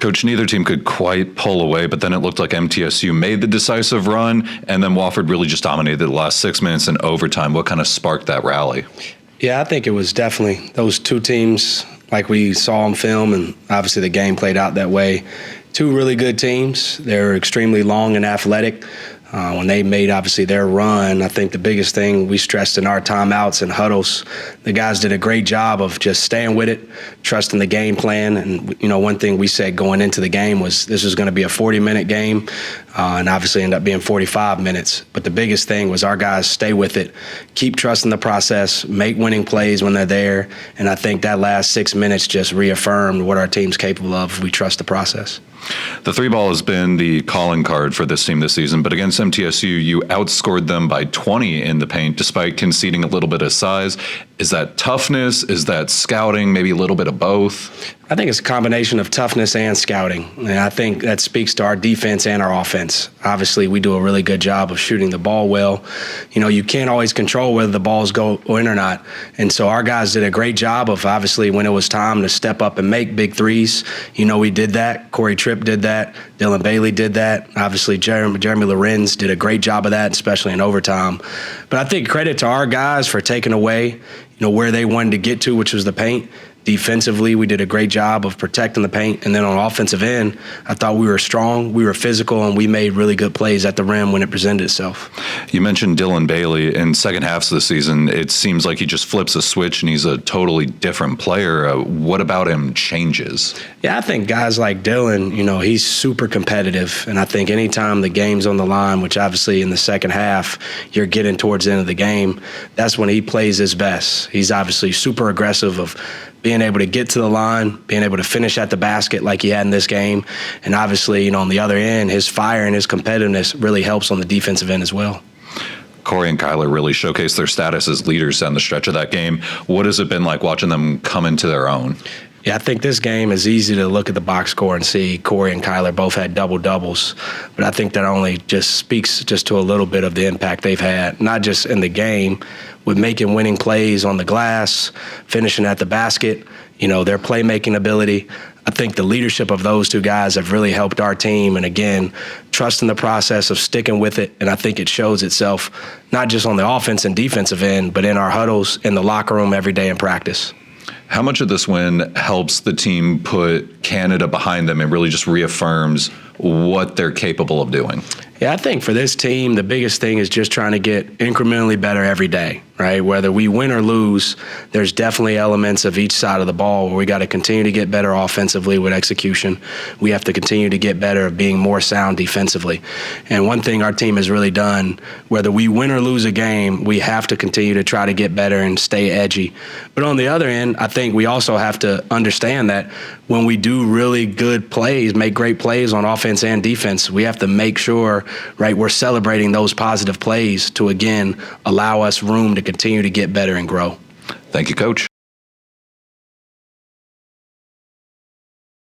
Coach, neither team could quite pull away, but then it looked like MTSU made the decisive run, and then Wofford really just dominated the last 6 minutes in overtime. What kind of sparked that rally? Yeah, I think it was definitely those two teams, like we saw on film, and obviously the game played out that way. Two really good teams. They're extremely long and athletic. When they made, obviously, their run, I think the biggest thing we stressed in our timeouts and huddles, the guys did a great job of just staying with it, trusting the game plan. And, one thing we said going into the game was this was going to be a 40-minute game, and obviously ended up being 45 minutes. But the biggest thing was our guys stay with it, keep trusting the process, make winning plays when they're there. And I think that last 6 minutes just reaffirmed what our team's capable of if we trust the process. The three ball has been the calling card for this team this season, but against MTSU, you outscored them by 20 in the paint despite conceding a little bit of size. Is that toughness? Is that scouting? Maybe a little bit of both? I think it's a combination of toughness and scouting. And I think that speaks to our defense and our offense. Obviously, we do a really good job of shooting the ball well. You can't always control whether the balls go in or not. And so our guys did a great job of, obviously, when it was time to step up and make big threes. We did that. Corey Tripp did that. Dylan Bailey did that. Obviously, Jeremy Lorenz did a great job of that, especially in overtime. But I think credit to our guys for taking away, where they wanted to get to, which was the paint. Defensively, we did a great job of protecting the paint. And then on offensive end, I thought we were strong, we were physical, and we made really good plays at the rim when it presented itself. You mentioned Dylan Bailey. In second halves of the season, it seems like he just flips a switch and he's a totally different player. What about him changes? Yeah, I think guys like Dylan, he's super competitive. And I think anytime the game's on the line, which obviously in the second half, you're getting towards the end of the game, that's when he plays his best. He's obviously super aggressive of being able to get to the line, being able to finish at the basket like he had in this game. And obviously, on the other end, his fire and his competitiveness really helps on the defensive end as well. Corey and Kyler really showcased their status as leaders down the stretch of that game. What has it been like watching them come into their own? Yeah, I think this game is easy to look at the box score and see Corey and Kyler both had double-doubles. But I think that only just speaks just to a little bit of the impact they've had, not just in the game, with making winning plays on the glass, finishing at the basket, their playmaking ability. I think the leadership of those two guys have really helped our team. And again, trusting the process of sticking with it. And I think it shows itself not just on the offense and defensive end, but in our huddles, in the locker room every day in practice. How much of this win helps the team put Canada behind them and really just reaffirms what they're capable of doing? Yeah, I think for this team, the biggest thing is just trying to get incrementally better every day, right? Whether we win or lose, there's definitely elements of each side of the ball where we got to continue to get better offensively with execution. We have to continue to get better at being more sound defensively. And one thing our team has really done, whether we win or lose a game, we have to continue to try to get better and stay edgy. But on the other end, I think we also have to understand that when we do really good plays, make great plays on offense and defense, we have to make sure, right, we're celebrating those positive plays to, again, allow us room to continue to get better and grow. Thank you, Coach.